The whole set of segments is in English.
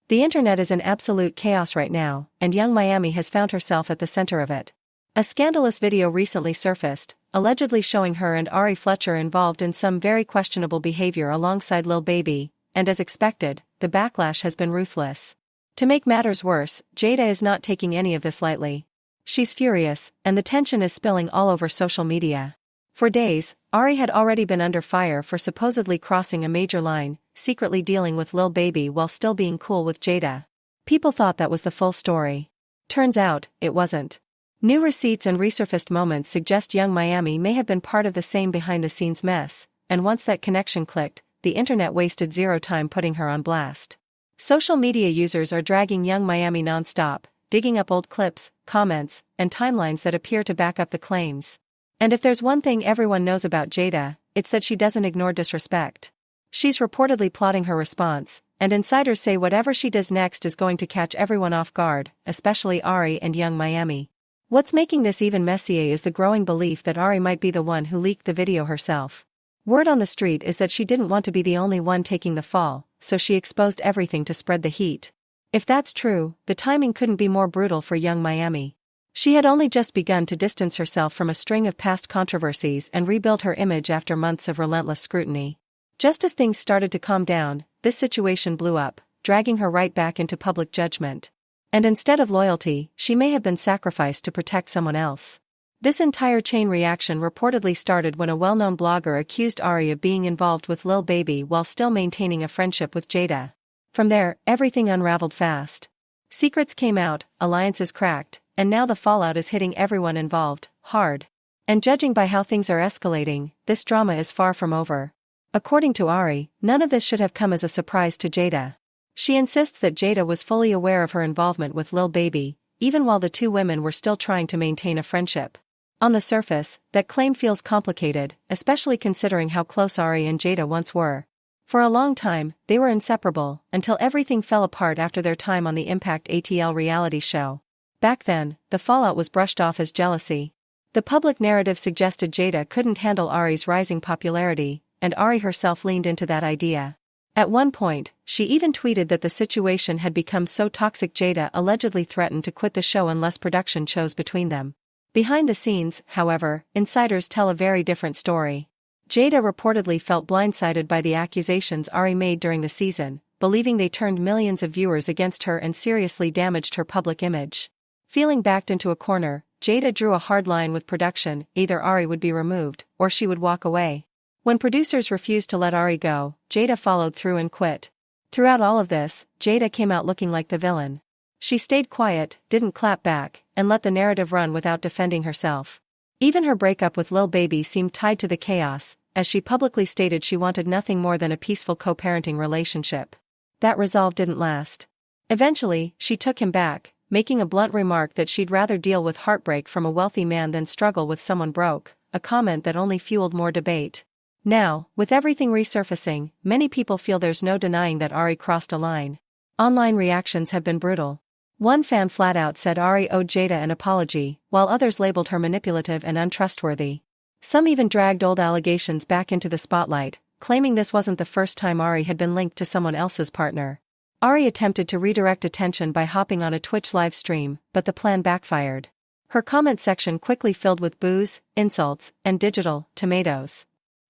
The internet is in absolute chaos right now, and young Miami has found herself at the center of it. A scandalous video recently surfaced, allegedly showing her and Ari Fletcher involved in some very questionable behavior alongside Lil Baby, and as expected, the backlash has been ruthless. To make matters worse, Jayda is not taking any of this lightly. She's furious, and the tension is spilling all over social media. For days, Ari had already been under fire for supposedly crossing a major line, secretly dealing with Lil Baby while still being cool with Jayda. People thought that was the full story. Turns out, it wasn't. New receipts and resurfaced moments suggest young Miami may have been part of the same behind-the-scenes mess, and once that connection clicked, the internet wasted zero time putting her on blast. Social media users are dragging young Miami non-stop, digging up old clips, comments, and timelines that appear to back up the claims. And if there's one thing everyone knows about Jayda, it's that she doesn't ignore disrespect. She's reportedly plotting her response, and insiders say whatever she does next is going to catch everyone off guard, especially Ari and young Miami. What's making this even messier is the growing belief that Ari might be the one who leaked the video herself. Word on the street is that she didn't want to be the only one taking the fall, so she exposed everything to spread the heat. If that's true, the timing couldn't be more brutal for young Miami. She had only just begun to distance herself from a string of past controversies and rebuild her image after months of relentless scrutiny. Just as things started to calm down, this situation blew up, dragging her right back into public judgment. And instead of loyalty, she may have been sacrificed to protect someone else. This entire chain reaction reportedly started when a well-known blogger accused Ari of being involved with Lil Baby while still maintaining a friendship with Jayda. From there, everything unraveled fast. Secrets came out, alliances cracked, and now the fallout is hitting everyone involved, hard. And judging by how things are escalating, this drama is far from over. According to Ari, none of this should have come as a surprise to Jayda. She insists that Jayda was fully aware of her involvement with Lil Baby, even while the two women were still trying to maintain a friendship. On the surface, that claim feels complicated, especially considering how close Ari and Jayda once were. For a long time, they were inseparable, until everything fell apart after their time on the Impact ATL reality show. Back then, the fallout was brushed off as jealousy. The public narrative suggested Jayda couldn't handle Ari's rising popularity, and Ari herself leaned into that idea. At one point, she even tweeted that the situation had become so toxic Jayda allegedly threatened to quit the show unless production chose between them. Behind the scenes, however, insiders tell a very different story. Jayda reportedly felt blindsided by the accusations Ari made during the season, believing they turned millions of viewers against her and seriously damaged her public image. Feeling backed into a corner, Jayda drew a hard line with production: either Ari would be removed, or she would walk away. When producers refused to let Ari go, Jayda followed through and quit. Throughout all of this, Jayda came out looking like the villain. She stayed quiet, didn't clap back, and let the narrative run without defending herself. Even her breakup with Lil Baby seemed tied to the chaos, as she publicly stated she wanted nothing more than a peaceful co-parenting relationship. That resolve didn't last. Eventually, she took him back, making a blunt remark that she'd rather deal with heartbreak from a wealthy man than struggle with someone broke, a comment that only fueled more debate. Now, with everything resurfacing, many people feel there's no denying that Ari crossed a line. Online reactions have been brutal. One fan flat out said Ari owed Jayda an apology, while others labeled her manipulative and untrustworthy. Some even dragged old allegations back into the spotlight, claiming this wasn't the first time Ari had been linked to someone else's partner. Ari attempted to redirect attention by hopping on a Twitch live stream, but the plan backfired. Her comment section quickly filled with boos, insults, and digital tomatoes.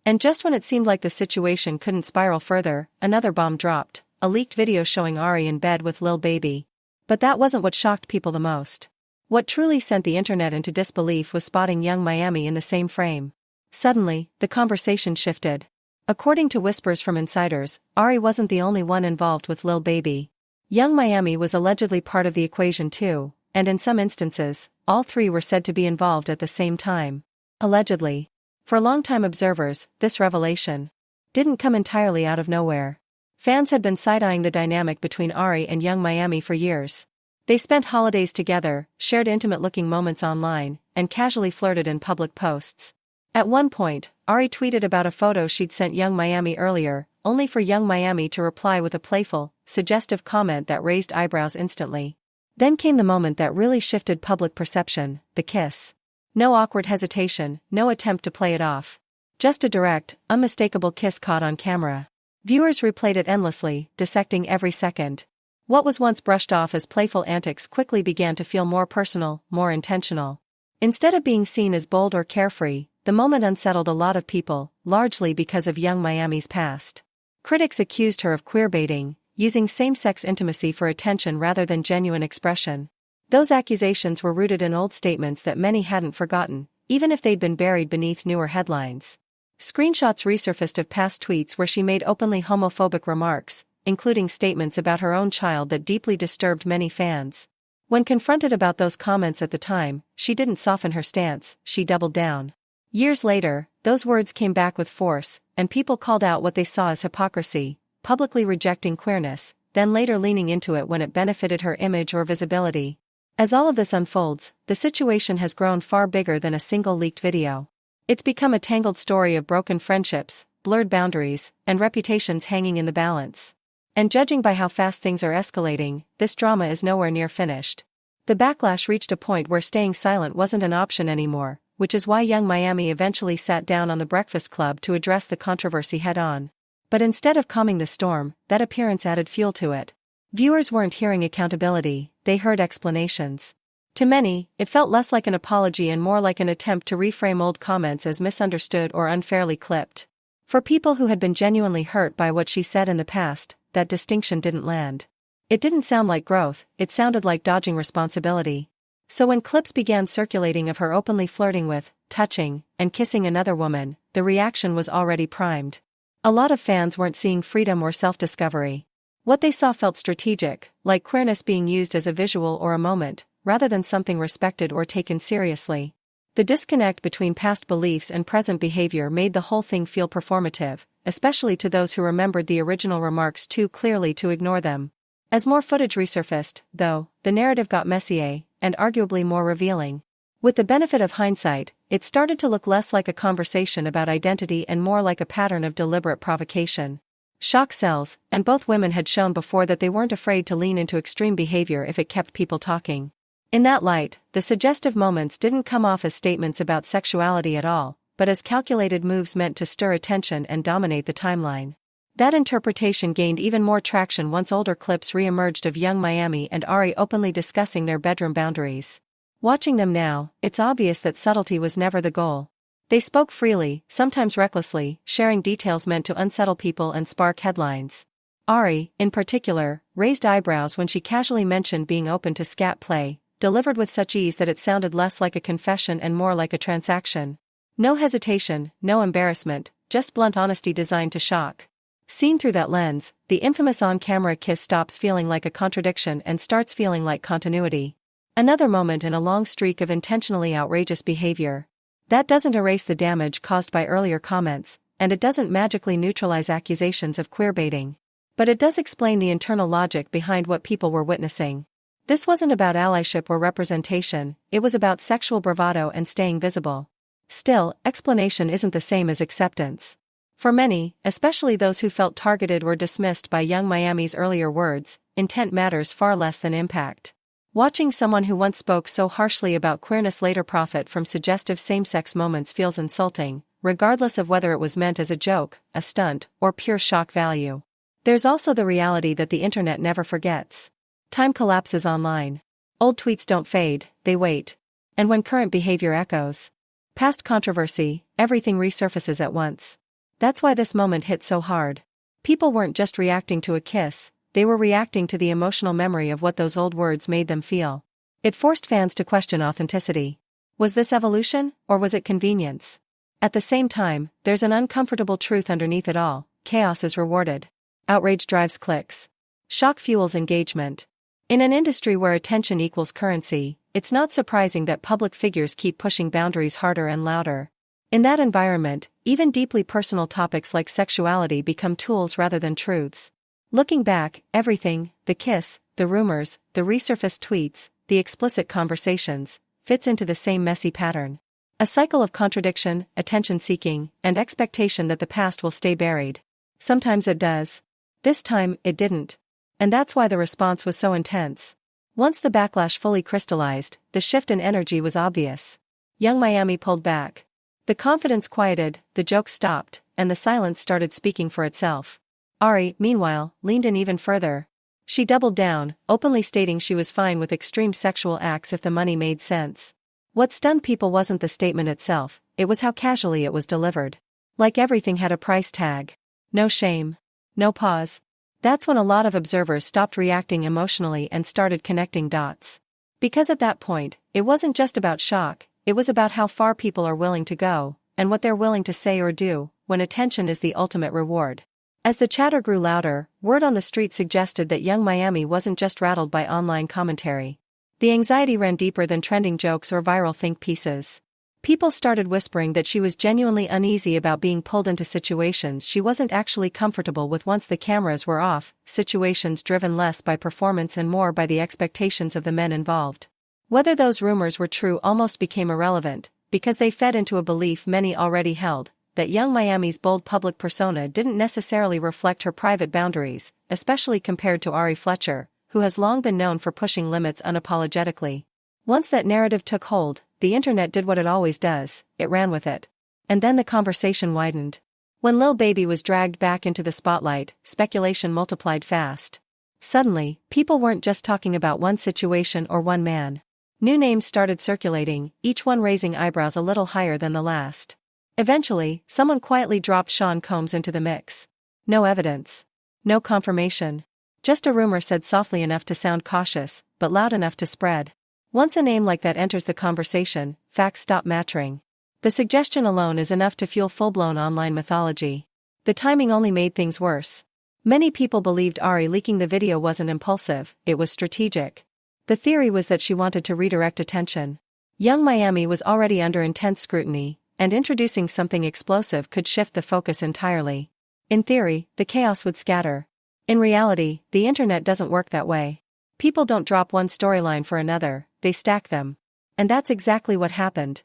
And just when it seemed like the situation couldn't spiral further, another bomb dropped, a leaked video showing Ari in bed with Lil Baby. But that wasn't what shocked people the most. What truly sent the internet into disbelief was spotting young Miami in the same frame. Suddenly, the conversation shifted. According to whispers from insiders, Ari wasn't the only one involved with Lil Baby. Young Miami was allegedly part of the equation too, and in some instances, all three were said to be involved at the same time. Allegedly. For longtime observers, this revelation didn't come entirely out of nowhere. Fans had been side-eyeing the dynamic between Ari and young Miami for years. They spent holidays together, shared intimate-looking moments online, and casually flirted in public posts. At one point, Ari tweeted about a photo she'd sent young Miami earlier, only for young Miami to reply with a playful, suggestive comment that raised eyebrows instantly. Then came the moment that really shifted public perception: the kiss. No awkward hesitation, no attempt to play it off. Just a direct, unmistakable kiss caught on camera. Viewers replayed it endlessly, dissecting every second. What was once brushed off as playful antics quickly began to feel more personal, more intentional. Instead of being seen as bold or carefree, the moment unsettled a lot of people, largely because of young Miami's past. Critics accused her of queerbaiting, using same-sex intimacy for attention rather than genuine expression. Those accusations were rooted in old statements that many hadn't forgotten, even if they'd been buried beneath newer headlines. Screenshots resurfaced of past tweets where she made openly homophobic remarks, including statements about her own child that deeply disturbed many fans. When confronted about those comments at the time, she didn't soften her stance, she doubled down. Years later, those words came back with force, and people called out what they saw as hypocrisy, publicly rejecting queerness, then later leaning into it when it benefited her image or visibility. As all of this unfolds, the situation has grown far bigger than a single leaked video. It's become a tangled story of broken friendships, blurred boundaries, and reputations hanging in the balance. And judging by how fast things are escalating, this drama is nowhere near finished. The backlash reached a point where staying silent wasn't an option anymore, which is why young Miami eventually sat down on The Breakfast Club to address the controversy head-on. But instead of calming the storm, that appearance added fuel to it. Viewers weren't hearing accountability, they heard explanations. To many, it felt less like an apology and more like an attempt to reframe old comments as misunderstood or unfairly clipped. For people who had been genuinely hurt by what she said in the past, that distinction didn't land. It didn't sound like growth, it sounded like dodging responsibility. So when clips began circulating of her openly flirting with, touching, and kissing another woman, the reaction was already primed. A lot of fans weren't seeing freedom or self-discovery. What they saw felt strategic, like queerness being used as a visual or a moment, rather than something respected or taken seriously. The disconnect between past beliefs and present behavior made the whole thing feel performative, especially to those who remembered the original remarks too clearly to ignore them. As more footage resurfaced, though, the narrative got messier, and arguably more revealing. With the benefit of hindsight, it started to look less like a conversation about identity and more like a pattern of deliberate provocation. Shock sells, and both women had shown before that they weren't afraid to lean into extreme behavior if it kept people talking. In that light, the suggestive moments didn't come off as statements about sexuality at all, but as calculated moves meant to stir attention and dominate the timeline. That interpretation gained even more traction once older clips re-emerged of young Miami and Ari openly discussing their bedroom boundaries. Watching them now, it's obvious that subtlety was never the goal. They spoke freely, sometimes recklessly, sharing details meant to unsettle people and spark headlines. Ari, in particular, raised eyebrows when she casually mentioned being open to scat play, delivered with such ease that it sounded less like a confession and more like a transaction. No hesitation, no embarrassment, just blunt honesty designed to shock. Seen through that lens, the infamous on-camera kiss stops feeling like a contradiction and starts feeling like continuity. Another moment in a long streak of intentionally outrageous behavior. That doesn't erase the damage caused by earlier comments, and it doesn't magically neutralize accusations of queerbaiting. But it does explain the internal logic behind what people were witnessing. This wasn't about allyship or representation, it was about sexual bravado and staying visible. Still, explanation isn't the same as acceptance. For many, especially those who felt targeted or dismissed by young Miami's earlier words, intent matters far less than impact. Watching someone who once spoke so harshly about queerness later profit from suggestive same-sex moments feels insulting, regardless of whether it was meant as a joke, a stunt, or pure shock value. There's also the reality that the internet never forgets. Time collapses online. Old tweets don't fade, they wait. And when current behavior echoes past controversy, everything resurfaces at once. That's why this moment hit so hard. People weren't just reacting to a kiss, they were reacting to the emotional memory of what those old words made them feel. It forced fans to question authenticity. Was this evolution, or was it convenience? At the same time, there's an uncomfortable truth underneath it all: chaos is rewarded. Outrage drives clicks. Shock fuels engagement. In an industry where attention equals currency, it's not surprising that public figures keep pushing boundaries harder and louder. In that environment, even deeply personal topics like sexuality become tools rather than truths. Looking back, everything, the kiss, the rumors, the resurfaced tweets, the explicit conversations, fits into the same messy pattern. A cycle of contradiction, attention-seeking, and expectation that the past will stay buried. Sometimes it does. This time, it didn't. And that's why the response was so intense. Once the backlash fully crystallized, the shift in energy was obvious. Young Miami pulled back. The confidence quieted, the jokes stopped, and the silence started speaking for itself. Ari, meanwhile, leaned in even further. She doubled down, openly stating she was fine with extreme sexual acts if the money made sense. What stunned people wasn't the statement itself, it was how casually it was delivered. Like everything had a price tag. No shame. No pause. That's when a lot of observers stopped reacting emotionally and started connecting dots. Because at that point, it wasn't just about shock, it was about how far people are willing to go, and what they're willing to say or do, when attention is the ultimate reward. As the chatter grew louder, word on the street suggested that young Miami wasn't just rattled by online commentary. The anxiety ran deeper than trending jokes or viral think pieces. People started whispering that she was genuinely uneasy about being pulled into situations she wasn't actually comfortable with once the cameras were off, situations driven less by performance and more by the expectations of the men involved. Whether those rumors were true almost became irrelevant, because they fed into a belief many already held, that young Miami's bold public persona didn't necessarily reflect her private boundaries, especially compared to Ari Fletcher, who has long been known for pushing limits unapologetically. Once that narrative took hold, the internet did what it always does, it ran with it. And then the conversation widened. When Lil Baby was dragged back into the spotlight, speculation multiplied fast. Suddenly, people weren't just talking about one situation or one man. New names started circulating, each one raising eyebrows a little higher than the last. Eventually, someone quietly dropped Sean Combs into the mix. No evidence. No confirmation. Just a rumor said softly enough to sound cautious, but loud enough to spread. Once a name like that enters the conversation, facts stop mattering. The suggestion alone is enough to fuel full-blown online mythology. The timing only made things worse. Many people believed Ari leaking the video wasn't impulsive, it was strategic. The theory was that she wanted to redirect attention. Young Miami was already under intense scrutiny, and introducing something explosive could shift the focus entirely. In theory, the chaos would scatter. In reality, the internet doesn't work that way. People don't drop one storyline for another, they stack them. And that's exactly what happened.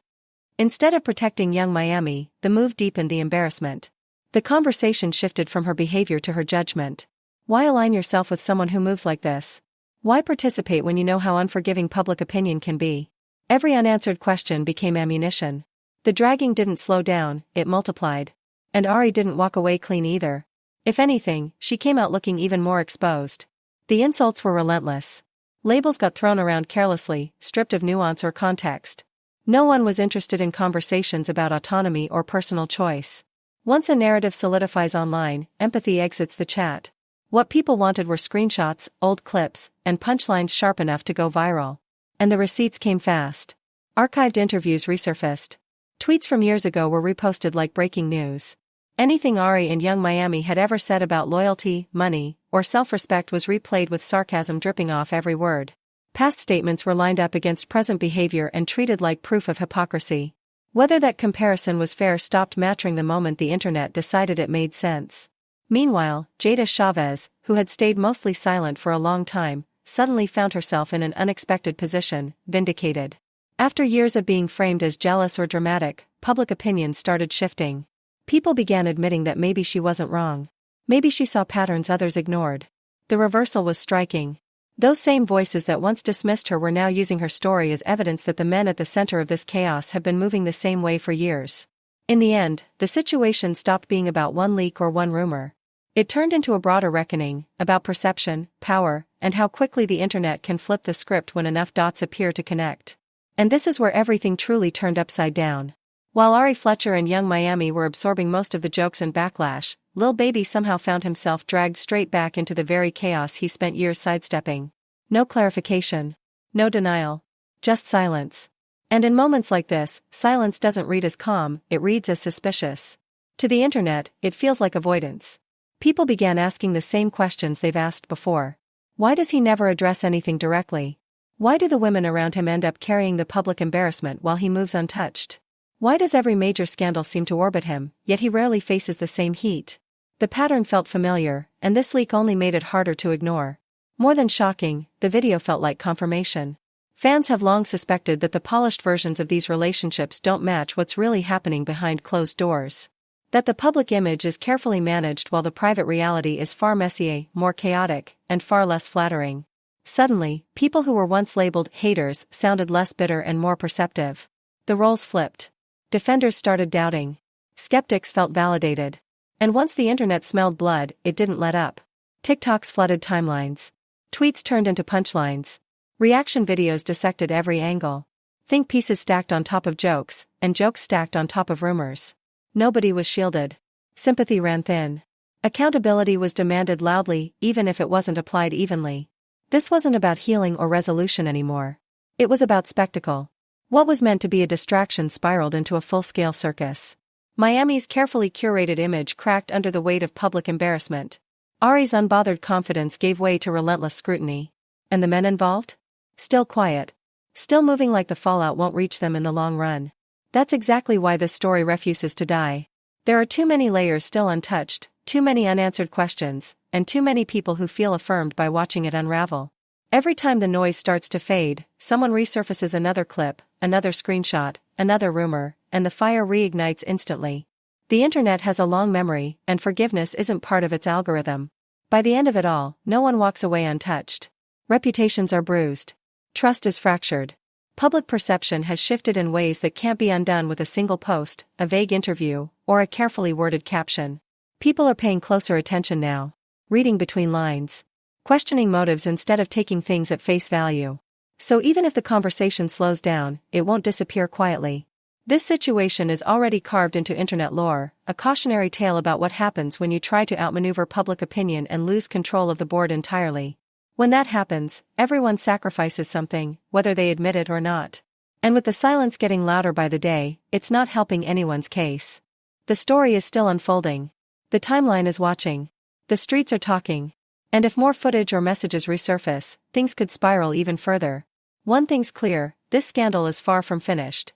Instead of protecting young Miami, the move deepened the embarrassment. The conversation shifted from her behavior to her judgment. Why align yourself with someone who moves like this? Why participate when you know how unforgiving public opinion can be? Every unanswered question became ammunition. The dragging didn't slow down, it multiplied. And Ari didn't walk away clean either. If anything, she came out looking even more exposed. The insults were relentless. Labels got thrown around carelessly, stripped of nuance or context. No one was interested in conversations about autonomy or personal choice. Once a narrative solidifies online, empathy exits the chat. What people wanted were screenshots, old clips, and punchlines sharp enough to go viral. And the receipts came fast. Archived interviews resurfaced. Tweets from years ago were reposted like breaking news. Anything Ari and young Miami had ever said about loyalty, money, or self-respect was replayed with sarcasm dripping off every word. Past statements were lined up against present behavior and treated like proof of hypocrisy. Whether that comparison was fair stopped mattering the moment the internet decided it made sense. Meanwhile, Jayda Chavez, who had stayed mostly silent for a long time, suddenly found herself in an unexpected position, vindicated. After years of being framed as jealous or dramatic, public opinion started shifting. People began admitting that maybe she wasn't wrong. Maybe she saw patterns others ignored. The reversal was striking. Those same voices that once dismissed her were now using her story as evidence that the men at the center of this chaos have been moving the same way for years. In the end, the situation stopped being about one leak or one rumor. It turned into a broader reckoning, about perception, power, and how quickly the internet can flip the script when enough dots appear to connect. And this is where everything truly turned upside down. While Ari Fletcher and young Miami were absorbing most of the jokes and backlash, Lil Baby somehow found himself dragged straight back into the very chaos he spent years sidestepping. No clarification. No denial. Just silence. And in moments like this, silence doesn't read as calm, it reads as suspicious. To the internet, it feels like avoidance. People began asking the same questions they've asked before. Why does he never address anything directly? Why do the women around him end up carrying the public embarrassment while he moves untouched? Why does every major scandal seem to orbit him, yet he rarely faces the same heat? The pattern felt familiar, and this leak only made it harder to ignore. More than shocking, the video felt like confirmation. Fans have long suspected that the polished versions of these relationships don't match what's really happening behind closed doors. That the public image is carefully managed while the private reality is far messier, more chaotic, and far less flattering. Suddenly, people who were once labeled haters sounded less bitter and more perceptive. The roles flipped. Defenders started doubting. Skeptics felt validated. And once the internet smelled blood, it didn't let up. TikToks flooded timelines. Tweets turned into punchlines. Reaction videos dissected every angle. Think pieces stacked on top of jokes, and jokes stacked on top of rumors. Nobody was shielded. Sympathy ran thin. Accountability was demanded loudly, even if it wasn't applied evenly. This wasn't about healing or resolution anymore. It was about spectacle. What was meant to be a distraction spiraled into a full-scale circus. Miami's carefully curated image cracked under the weight of public embarrassment. Ari's unbothered confidence gave way to relentless scrutiny. And the men involved? Still quiet. Still moving like the fallout won't reach them in the long run. That's exactly why this story refuses to die. There are too many layers still untouched, too many unanswered questions, and too many people who feel affirmed by watching it unravel. Every time the noise starts to fade, someone resurfaces another clip, another screenshot, another rumor, and the fire reignites instantly. The internet has a long memory, and forgiveness isn't part of its algorithm. By the end of it all, no one walks away untouched. Reputations are bruised. Trust is fractured. Public perception has shifted in ways that can't be undone with a single post, a vague interview, or a carefully worded caption. People are paying closer attention now. Reading between lines. Questioning motives instead of taking things at face value. So even if the conversation slows down, it won't disappear quietly. This situation is already carved into internet lore, a cautionary tale about what happens when you try to outmaneuver public opinion and lose control of the board entirely. When that happens, everyone sacrifices something, whether they admit it or not. And with the silence getting louder by the day, it's not helping anyone's case. The story is still unfolding. The timeline is watching. The streets are talking. And if more footage or messages resurface, things could spiral even further. One thing's clear, this scandal is far from finished.